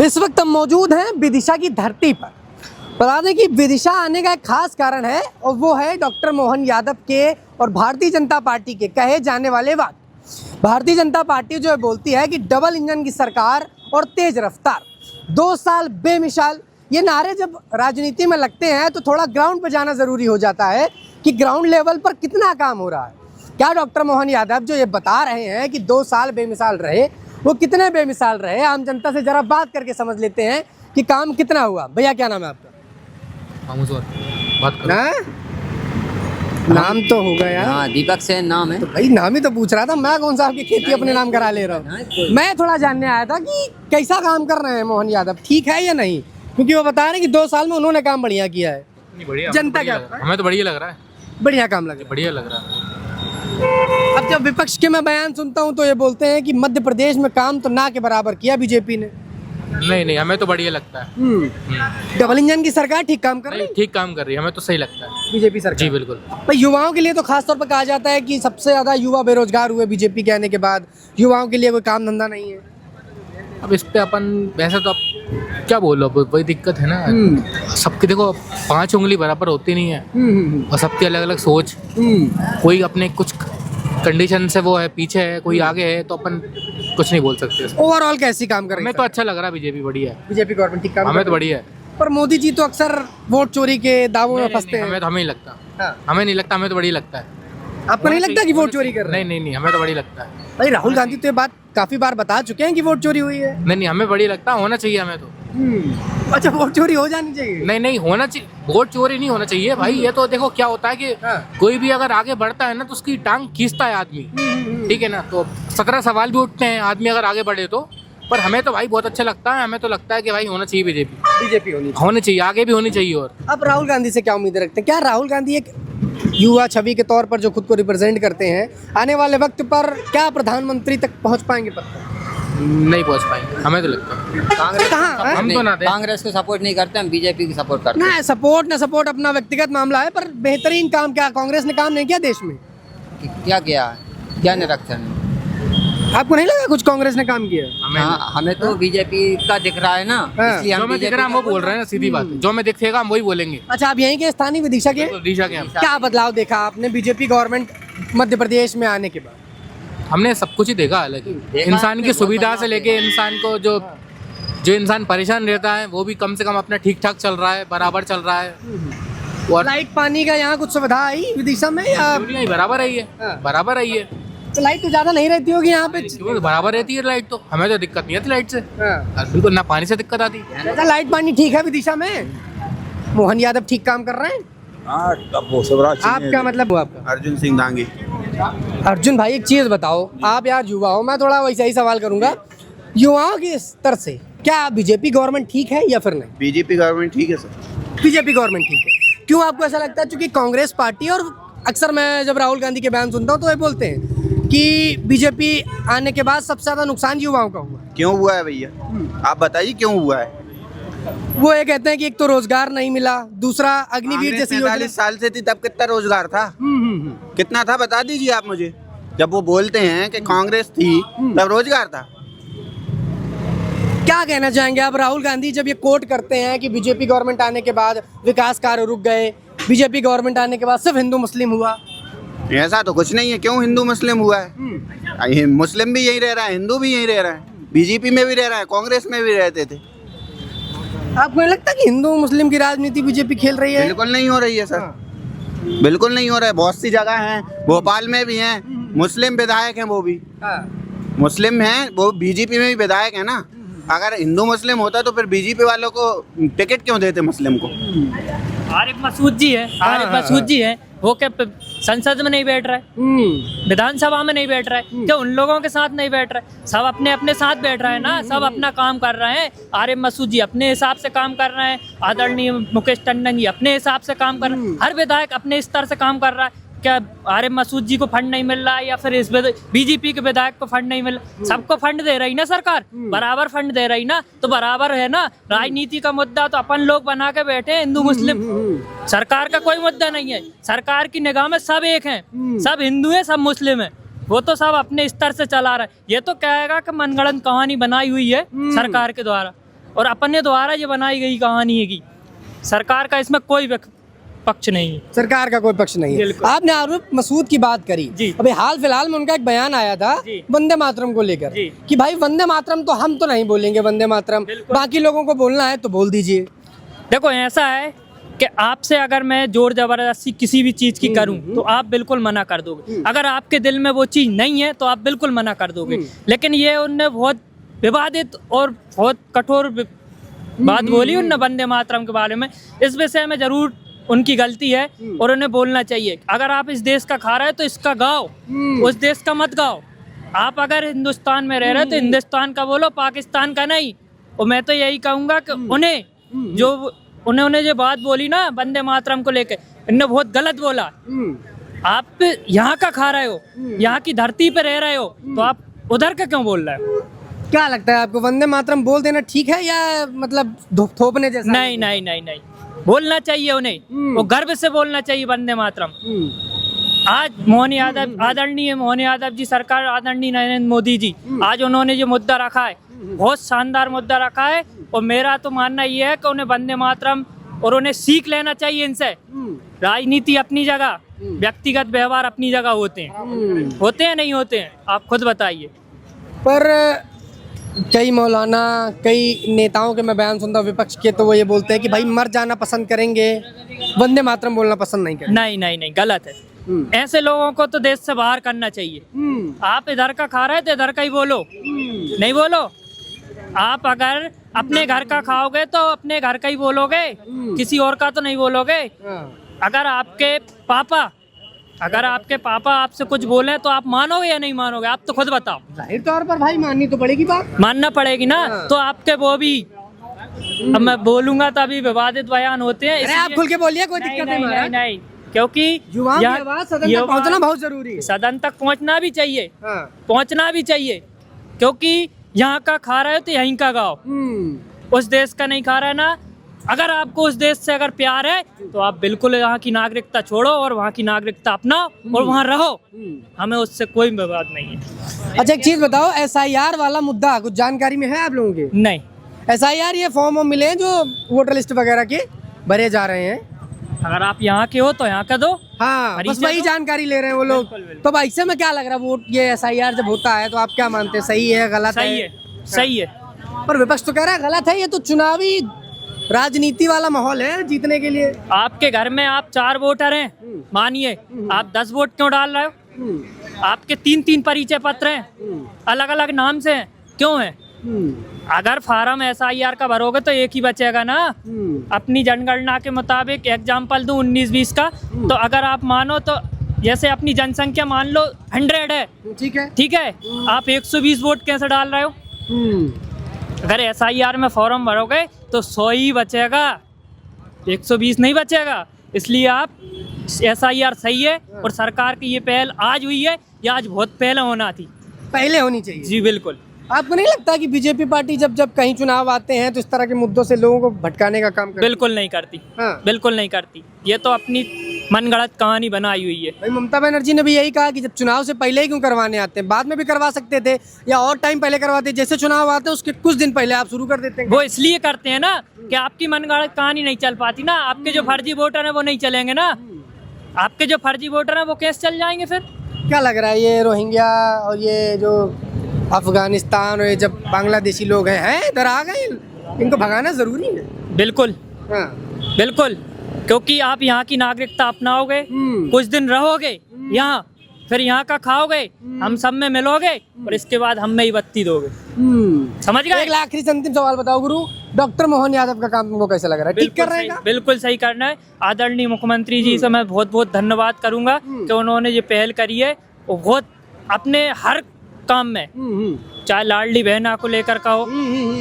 इस वक्त हम मौजूद हैं विदिशा की धरती पर। बता दें कि विदिशा आने का एक खास कारण है और वो है डॉक्टर मोहन यादव के और भारतीय जनता पार्टी के कहे जाने वाले बात। भारतीय जनता पार्टी जो है बोलती है कि डबल इंजन की सरकार और तेज रफ्तार, 2 साल बेमिसाल। ये नारे जब राजनीति में लगते हैं तो थोड़ा ग्राउंड पर जाना ज़रूरी हो जाता है कि ग्राउंड लेवल पर कितना काम हो रहा है। क्या डॉक्टर मोहन यादव जो ये बता रहे हैं कि 2 साल बेमिसाल रहे, वो कितने बेमिसाल रहे? आम जनता से जरा बात करके समझ लेते हैं कि काम कितना हुआ। भैया क्या नाम है आपका? बात करो। नाम तो होगा यार। हाँ, दीपक सेन नाम है। तो भाई नाम ही तो पूछ रहा था मैं, कौन सा आपकी खेती अपने नाम करा ले रहा हूँ। मैं थोड़ा जानने आया था कि कैसा काम कर रहे हैं मोहन यादव, ठीक है या नहीं, क्योंकि वो बता रहे हैं कि 2 साल में उन्होंने काम बढ़िया किया है। बढ़िया, जनता क्या हमें तो बढ़िया लग रहा है। बढ़िया काम लग रहा है। बढ़िया लग रहा है। अब जब विपक्ष के मैं बयान सुनता हूँ तो ये बोलते हैं कि मध्य प्रदेश में काम तो ना के बराबर किया बीजेपी ने। नहीं, हमें तो बढ़िया लगता है। डबल इंजन की सरकार ठीक काम कर रही है। ठीक काम कर रही है, हमें तो सही लगता है बीजेपी सरकार। जी बिल्कुल। भाई युवाओं के लिए तो खास तौर पर कहा जाता है कि सबसे ज्यादा युवा बेरोजगार हुए बीजेपी के आने के बाद। युवाओं के लिए कोई काम धंधा नहीं है। अब इस पे अपन वैसे तो अब क्या बोलो, वही दिक्कत है ना। सबकी देखो 5 उंगली बराबर होती नहीं है और सबकी अलग अलग सोच। कोई अपने कुछ कंडीशन से वो है पीछे है, कोई आगे है, तो अपन कुछ नहीं बोल सकते। ओवरऑल कैसी काम कर रही है? हमें तो अच्छा लग रहा है, बीजेपी बढ़िया है। बीजेपी गवर्नमेंट ठीक काम हमें कर तो रही बढ़िया है। है। पर मोदी जी तो अक्सर वोट चोरी के दावों में फंसते हैं। हमें तो नहीं लगता। हाँ। हमें नहीं लगता, हमें तो बढ़िया लगता है। आपको नहीं लगता कि वोट चोरी कर रहे हैं? नहीं, हमें तो बढ़िया लगता है। भाई राहुल गांधी तो ये बात काफी बार बता चुके हैं कि वोट चोरी हुई है। नहीं, हमें बढ़िया लगता है, होना चाहिए हमें तो। अच्छा, वोट चोरी हो जानी चाहिए? नहीं होना चाहिए, वोट चोरी नहीं होना चाहिए भाई। ये तो देखो क्या होता है कि कोई भी अगर आगे बढ़ता है ना तो उसकी टांग खींचता है आदमी, ठीक है ना। तो 17 सवाल भी उठते हैं आदमी अगर आगे बढ़े तो। पर हमें तो भाई बहुत अच्छा लगता है। हमें तो लगता है कि भाई होना चाहिए बीजेपी होनी चाहिए, आगे भी होनी चाहिए। और अब राहुल गांधी से क्या उम्मीद रखते हैं? क्या राहुल गांधी एक युवा छवि के तौर पर जो खुद को रिप्रेजेंट करते हैं, आने वाले वक्त पर क्या प्रधानमंत्री तक पहुंच पाएंगे? नहीं पहुंच पाएंगे, हमें तो लगता है। कांग्रेस कहाँ? हम तो ना दें। कांग्रेस को सपोर्ट नहीं करते, हम बीजेपी की सपोर्ट करते हैं। ना सपोर्ट अपना व्यक्तिगत मामला है, पर बेहतरीन काम क्या कांग्रेस ने काम नहीं किया देश में? क्या किया है? क्या निरक्षण है? आपको नहीं लगा कुछ कांग्रेस ने काम किया? हमें तो बीजेपी का दिख रहा है ना, इसलिए जो हम मैं दिख रहा है वो बोल रहे हैं ना, सीधी बात है। जो मैं दिखेगा हम वही बोलेंगे। अच्छा, आप यहीं के स्थानीय विदिशा के? विदिशा के हम। क्या बदलाव देखा आपने बीजेपी गवर्नमेंट मध्य प्रदेश में आने के बाद? हमने सब कुछ ही देखा, हालांकि इंसान की सुविधा से लेके इंसान को जो इंसान परेशान रहता है वो भी कम से कम अपना ठीक ठाक चल रहा है, बराबर चल रहा है। और लाइट पानी का यहाँ कुछ सुविधा आई विदिशा में या? बराबर आई है, बराबर आई है। तो लाइट तो ज्यादा नहीं रहती होगी यहाँ पे? बराबर रहती है लाइट तो, हमें तो दिक्कत नहीं आती लाइट से। बिल्कुल ना पानी से दिक्कत आती। लाइट पानी ठीक है विदिशा में? मोहन यादव ठीक काम कर रहे हैं? आपका मतलब? आपका अर्जुन सिंह दांगी। अर्जुन भाई एक चीज बताओ, आप यार युवा हो, मैं थोड़ा वैसा ही सवाल करूंगा। युवाओं के स्तर से क्या बीजेपी गवर्नमेंट ठीक है या फिर नहीं? बीजेपी गवर्नमेंट ठीक है सर। बीजेपी गवर्नमेंट ठीक है। क्यों आपको ऐसा लगता है? क्योंकि कांग्रेस पार्टी, और अक्सर मैं जब राहुल गांधी के बयान सुनता हूँ तो ये बोलते हैं कि बीजेपी आने के बाद सबसे ज्यादा नुकसान युवाओं का हुआ। क्यों हुआ है भैया, आप बताइए क्यों हुआ है? वो ये कहते हैं कि एक तो रोजगार नहीं मिला, दूसरा अग्निवीर जैसी 45 साल से थी तब कितना रोजगार था? कितना था बता दीजिए आप मुझे। जब वो बोलते हैं कि कांग्रेस थी तब रोजगार था। क्या कहना चाहेंगे आप? राहुल गांधी जब ये कोट करते हैं कि बीजेपी गवर्नमेंट आने के बाद विकास कार्य रुक गए, बीजेपी गवर्नमेंट आने के बाद सिर्फ हिंदू मुस्लिम हुआ, ऐसा तो कुछ नहीं है। क्यों हिंदू मुस्लिम हुआ है? मुस्लिम भी यही रह रहा है, हिंदू भी यही रह रहा है, बीजेपी में भी रह रहा है, कांग्रेस में भी रहते थे। आपको नहीं लगता कि हिंदू मुस्लिम की राजनीति बीजेपी खेल रही है? बिल्कुल नहीं हो रही है सर, बिल्कुल नहीं हो रहा है। बहुत सी जगह हैं, भोपाल में भी हैं मुस्लिम विधायक हैं, वो भी मुस्लिम हैं, वो बीजेपी में भी विधायक है ना। अगर हिंदू मुस्लिम होता तो फिर बीजेपी वालों को टिकट क्यों देते मुस्लिम को? आरिफ मसूद जी है, वो क्या संसद में नहीं बैठ रहा है, विधानसभा में नहीं बैठ रहा है, क्या उन लोगों के साथ नहीं बैठ रहा है? सब अपने अपने साथ बैठ रहे हैं ना, सब अपना काम कर रहे हैं। आरिफ मसूद जी अपने हिसाब से काम कर रहे हैं, आदरणीय मुकेश टंडन जी अपने हिसाब से काम कर रहे हैं, हर विधायक अपने स्तर से काम कर रहा है। क्या आरिफ मसूद जी को फंड नहीं मिल रहा है या फिर इस बीजेपी के विधायक को फंड नहीं मिल रहा? सबको फंड दे रही ना सरकार, बराबर फंड दे रही ना, तो बराबर है ना। राजनीति का मुद्दा तो अपन लोग बना के बैठे हैं हिंदू मुस्लिम, सरकार का कोई मुद्दा नहीं है। सरकार की निगाह में सब एक हैं, सब हिंदू हैं, सब मुस्लिम हैं, वो तो सब अपने स्तर से चला रहा है। ये तो कहेगा कि मनगढ़ंत कहानी बनाई हुई है सरकार के द्वारा। और अपने द्वारा ये बनाई गई कहानी है कि सरकार का इसमें कोई पक्ष नहीं है। सरकार का कोई पक्ष नहीं है। बिल्कुल। आपने आरिफ मसूद की बात करी जी। अभी हाल फिलहाल में उनका एक बयान आया था जी। वंदे मातरम को लेकर जी। कि भाई वंदे मातरम तो हम तो नहीं बोलेंगे, वंदे मातरम बिल्कुल। बाकी लोगों को बोलना है तो बोल दीजिए। देखो ऐसा है कि आपसे अगर मैं जोर जबरदस्ती किसी भी चीज़ की करूं तो आप बिल्कुल मना कर दोगे। अगर आपके दिल में वो चीज़ नहीं है तो आप बिल्कुल मना कर दोगे। लेकिन ये उनने बहुत विवादित और बहुत कठोर बात बोली उनने वंदे मातरम के बारे में। इस विषय में जरूर उनकी गलती है और उन्हें बोलना चाहिए। अगर आप इस देश का खा रहे हो तो इसका गाओ, उस देश का मत गाओ। आप अगर हिंदुस्तान में रह रहे हो तो हिंदुस्तान का बोलो, पाकिस्तान का नहीं। और मैं तो यही कहूँगा कि उन्होंने जो बात बोली ना वंदे मातरम को लेकर, इन्होंने बहुत गलत बोला। आप यहाँ का खा रहे हो, यहाँ की धरती पे रह रहे हो, तो आप उधर का क्यों बोल रहे हो? क्या लगता है आपको वंदे मातरम बोल देना ठीक है या मतलब थोपने जैसा? नहीं नहीं नहीं नहीं, बोलना चाहिए उन्हें, वो गर्व से बोलना चाहिए वंदे मातरम। आज मोहन यादव, आदरणीय मोहन यादव जी सरकार, आदरणीय नरेंद्र मोदी जी, आज उन्होंने जो मुद्दा रखा है बहुत शानदार मुद्दा रखा है। और मेरा तो मानना ये है कि उन्हें वंदे मातरम और उन्हें सीख लेना चाहिए इनसे। राजनीति अपनी जगह, व्यक्तिगत व्यवहार अपनी जगह होते हैं नहीं होते हैं, आप खुद बताइए। पर कई मौलाना, कई नेताओं के मैं बयान सुनता हूँ विपक्ष के, तो वो ये बोलते हैं कि भाई मर जाना पसंद करेंगे, वंदे मातरम बोलना पसंद नहीं करेंगे। नहीं नहीं नहीं, गलत है। ऐसे लोगों को तो देश से बाहर करना चाहिए। आप इधर का खा रहे थे, इधर का ही बोलो, नहीं बोलो। आप अगर अपने घर का खाओगे तो अपने घर का ही बोलोगे, किसी और का तो नहीं बोलोगे। अगर आपके पापा आपसे कुछ बोले तो आप मानोगे या नहीं मानोगे? आप तो खुद बताओ। जाहिर तौर पर भाई माननी तो पड़ेगी बात, मानना पड़ेगी ना। तो आपके वो भी, अब मैं बोलूंगा तभी विवादित बयान होते हैं। अरे आप खुल के बोलिए, कोई दिक्कत नहीं नहीं, नहीं, क्योंकि युवाओं की आवाज सदन तक पहुंचना बहुत जरूरी है। सदन तक पहुंचना भी चाहिए, हाँ। पहुंचना भी चाहिए, क्योंकि यहाँ का खा रहे हो तो यहीं का गाओ, उस देश का नहीं खा रहे ना। अगर आपको उस देश से अगर प्यार है तो आप बिल्कुल यहाँ की नागरिकता छोड़ो और वहाँ की नागरिकता अपनाओ और वहाँ रहो। हमें उससे कोई विवाद नहीं है। अच्छा एक चीज बताओ, SIR वाला मुद्दा कुछ जानकारी में है आप लोगों के? नहीं, SIR ये फॉर्म मिले हैं जो वोटर लिस्ट वगैरह के भरे जा रहे हैं। अगर आप यहाँ के हो तो यहाँ का दो। हाँ, बस परिचय वही दो। जानकारी ले रहे हैं वो लोग। बिल्कुल, बिल्कुल। तो भाई इससे में क्या लग रहा है, वोट ये SIR जब होता है तो आप क्या मानते हैं, सही है गलत सही है, सही है। पर विपक्ष तो कह रहा है गलत है, ये तो चुनावी राजनीति वाला माहौल है जीतने के लिए। आपके घर में आप 4 वोटर हैं, मानिए, आप 10 वोट क्यों डाल रहे हो? आपके 3-3 परिचय पत्र हैं, अलग अलग नाम से हैं, क्यों हैं? अगर फार्म SIR का भरोगे तो एक ही बचेगा ना। अपनी जनगणना के मुताबिक एग्जाम्पल दूं 19-20 का, तो अगर आप मानो तो जैसे अपनी जनसंख्या मान लो 100 है, ठीक है, आप 120 वोट कैसे डाल रहे हो? अगर SIR में फॉर्म भरोगे तो 100 ही बचेगा, 120 नहीं बचेगा। इसलिए आप SIR सही है और सरकार की ये पहल आज हुई है, या आज बहुत पहले होना थी, पहले होनी चाहिए। जी बिल्कुल। आपको नहीं लगता कि बीजेपी पार्टी जब कहीं चुनाव आते हैं तो इस तरह के मुद्दों से लोगों को भटकाने का काम करती है? बिल्कुल नहीं करती, हाँ। बिल्कुल नहीं करती। ये तो अपनी मनगढ़ंत कहानी बनाई हुई है। भाई ममता बनर्जी ने भी यही कहा कि जब चुनाव से पहले ही क्यों करवाने आते हैं, बाद में भी करवा सकते थे या और टाइम पहले करवाते, जैसे चुनाव आते हैं उसके कुछ दिन पहले आप शुरू कर देते हैं। वो इसलिए करते हैं ना कि आपकी मनगढ़ंत कहानी नहीं चल पाती ना। आपके जो फर्जी वोटर हैं वो नहीं चलेंगे ना। आपके जो फर्जी वोटर हैं वो कैसे चल जाएंगे फिर? क्या लग रहा है ये रोहिंग्या और ये जो अफगानिस्तान और ये जब बांग्लादेशी लोग हैं इधर आ गए, इनको भगाना जरूरी है? बिल्कुल, हाँ। बिल्कुल, क्योंकि आप यहाँ की नागरिकता अपनाओगे, कुछ दिन रहोगे यहाँ, फिर यहाँ का खाओगे, हम सब में मिलोगे और इसके बाद हम में ही बत्ती दोगे। समझ गए? एक आखिरी से अंतिम सवाल बताओ गुरु, डॉक्टर मोहन यादव का काम तुमको कैसा लग रहा है? ठीक कर रहे हैं? बिल्कुल सही करना है। आदरणीय मुख्यमंत्री जी से मैं बहुत बहुत धन्यवाद करूंगा कि उन्होंने ये पहल करी है। वो बहुत अपने हर काम में, चाहे लाडली बहना को लेकर कहो,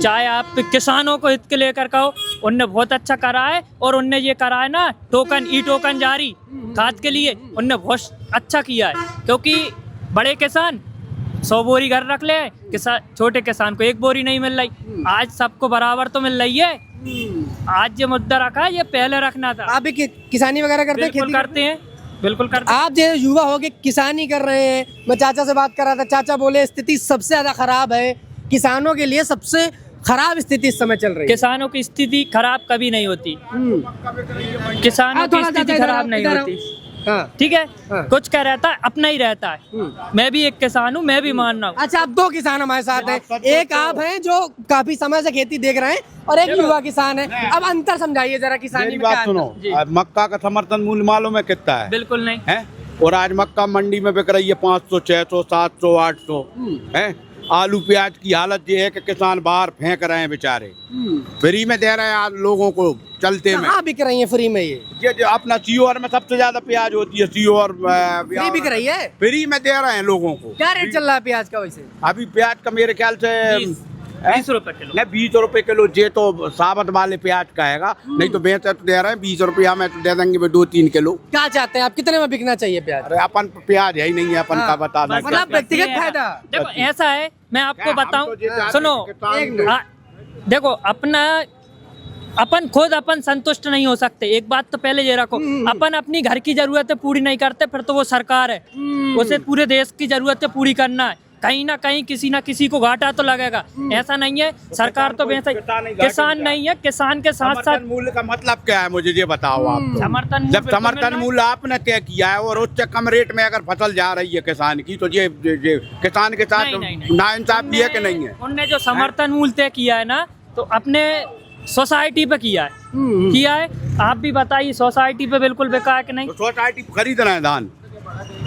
चाहे आप किसानों को हित के लेकर कहो, उनने बहुत अच्छा करा है। और उनने ये करा है ना टोकन, टोकन जारी खाद के लिए, उनने बहुत अच्छा किया है। क्योंकि बड़े किसान 100 बोरी घर रख ले, छोटे किसान को 1 बोरी नहीं मिल रही। आज सबको बराबर तो मिल रही है। आज ये मुद्दा रखा है, ये पहले रखना था। आप भी किसानी वगैरह करते हैं? बिल्कुल करते हैं, बिल्कुल करते हैं। आप जो युवा हो के किसानी कर रहे हैं, मैं चाचा से बात कर रहा था, चाचा बोले स्थिति सबसे ज़्यादा ख़राब है, किसानों के लिए सबसे खराब स्थिति इस समय चल रही है। किसानों की स्थिति खराब कभी नहीं होती, किसानों की थोड़ा सा स्थिति इधर खराब आओ, नहीं इधर होती। हाँ। ठीक है, हाँ। कुछ क्या रहता है अपना ही रहता है। मैं भी एक किसान हूँ, मैं भी मान रहा हूँ। अच्छा, अब दो किसान हमारे साथ हैं, एक आप हैं जो काफी समय से खेती देख रहे हैं और एक युवा किसान है। अब अंतर समझाइए जरा किसानी मेरी में क्या बात सुनो, अंतर? आज मक्का का समर्थन मूल्य मालूम है कितना है? बिल्कुल नहीं है। और आज मक्का मंडी में बिक रही है 500, 600, 700, 800 है। आलू प्याज की हालत ये है कि किसान बाहर फेंक रहे हैं बेचारे, फ्री में दे रहे हैं आज लोगों को चलते में। कहाँ बिक रही है फ्री में ये जो अपना सीओआर में सबसे ज्यादा प्याज होती है, सीओआर फ्री बिक रही है? फ्री में दे रहे हैं लोगों को। क्या रेट चल रहा है प्याज का वैसे? अभी प्याज का मेरे ख्याल से 20 रुपए किलो। नहीं 20 रुपए किलो, जे तो साबत वाले प्याज का हैगा, नहीं तो बेहतर तो दे रहे हैं 20 रुपया में तो दे देंगे 2-3 किलो। क्या चाहते हैं आप, कितने में बिकना चाहिए प्याज? अरे अपन प्याज है ही नहीं है, अपन हाँ, का बता दें। मतलब व्यक्तिगत फायदा। देखो ऐसा है, मैं आपको हम तो बताऊं, ये चाहते सुनो, हैं कि किसान एक मिनट। देखो अपन खुद अपन संतुष्ट नहीं हो सकते। एक बात तो पहले ये रखो, अपन अपनी घर की जरूरतें पूरी नहीं करते फिर तो वो सरकार है, उसे पूरे देश की जरूरतें पूरी करना है। कहीं ना कहीं किसी ना किसी को घाटा तो लगेगा। ऐसा नहीं है सरकार तो बेहतर, किसान नहीं है, किसान के साथ साथ समर्थन मूल्य का मतलब क्या है मुझे ये बताओ आप। समर्थन मूल्य जब बिल्कुल मिल समर्थन रहा है। मूल्य आपने तय किया है और उससे कम रेट में अगर फसल जा रही है किसान की, तो ये किसान के साथ नहीं। नाइंसाफी है कि नहीं है? उनने जो समर्थन मूल्य तय किया है ना, तो अपने सोसाइटी पे किया है। आप भी बताइए सोसाइटी पे बिल्कुल बेकार कि नहीं? तो सोसाइटी खरीद रहे हैं धान,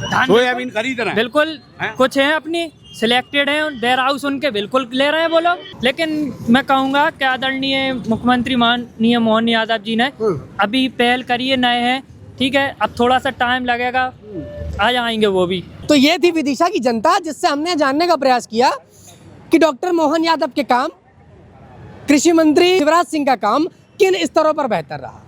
धान सोयाबीन खरीद रहे हैं। बिल्कुल हैं? कुछ हैं अपनी सिलेक्टेड हैं, वेयर हाउस उनके बिल्कुल ले रहे हैं वो लोग। लेकिन मैं कहूँगा कि आदरणीय मुख्यमंत्री माननीय मोहन यादव जी ने अभी पहल करी है, नए हैं, ठीक है, अब थोड़ा सा टाइम लगेगा, आ जाएंगे वो भी। तो ये थी विदिशा की जनता, जिससे हमने जानने का प्रयास किया कि डॉक्टर मोहन यादव के काम, कृषि मंत्री शिवराज सिंह का काम किन स्तरों पर बेहतर रहा।